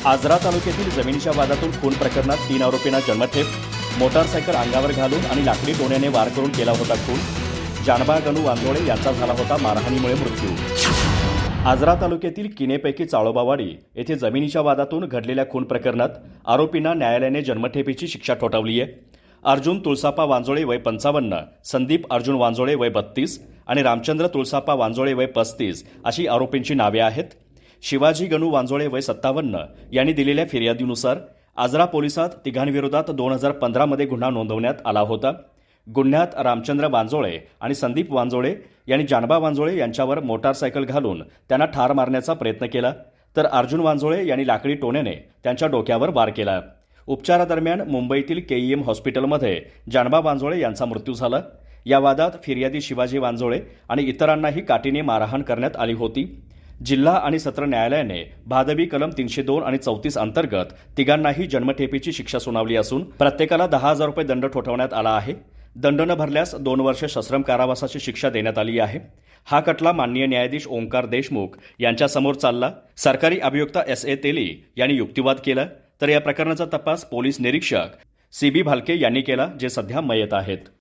आजरा तालुक्यातील जमिनीच्या वादातून खून प्रकरणात 3 आरोपींना जन्मठेप, मोटारसायकल अंगावर घालून आणि लाकडी टोण्याने वार करून केला होता खून. जानबा गणू वांजोळे यांचा झाला होता मारहाणीमुळे मृत्यू. आजरा तालुक्यातील किनेपैकी चाळोबावाडी येथे जमिनीच्या वादातून घडलेल्या खून प्रकरणात आरोपींना न्यायालयाने जन्मठेपेची शिक्षा ठोठावली आहे. अर्जुन तुळसापा वांजोळे वय 55, संदीप अर्जुन वांजोळे वय 32 आणि रामचंद्र तुळसापा वांजोळे वय 35 अशी आरोपींची नावे आहेत. शिवाजी गणू वांजोळे वय 57 यांनी दिलेल्या फिर्यादीनुसार आजरा पोलिसात तिघांविरोधात 2015 मध्ये गुन्हा नोंदवण्यात आला होता. गुन्ह्यात रामचंद्र वांजोळे आणि संदीप वांजोळे यांनी जानबा वांजोळे यांच्यावर मोटारसायकल घालून त्यांना ठार मारण्याचा प्रयत्न केला, तर अर्जुन वांजोळे यांनी लाकडी टोण्याने त्यांच्या डोक्यावर वार केला. उपचारादरम्यान मुंबईतील केईएम हॉस्पिटलमध्ये जानबा वांजोळे यांचा मृत्यू झाला. या वादात फिर्यादी शिवाजी वांजोळे आणि इतरांनाही काठीने मारहाण करण्यात आली होती. जिल्हा आणि सत्र न्यायालयाने भादवी कलम 302 आणि 34 अंतर्गत तिघांनाही जन्मठेपेची शिक्षा सुनावली असून प्रत्येकाला 10,000 रुपये दंड ठोठावण्यात आला आहे. दंड न भरल्यास 2 वर्ष सश्रम कारावासाची शिक्षा देण्यात आली आहे. हा खटला माननीय न्यायाधीश ओंकार देशमुख यांच्यासमोर चालला. सरकारी अभियोक्ता SA तेली यांनी युक्तिवाद केला, तर या प्रकरणाचा तपास पोलीस निरीक्षक CB भालके यांनी केला, जे सध्या मयत आहेत.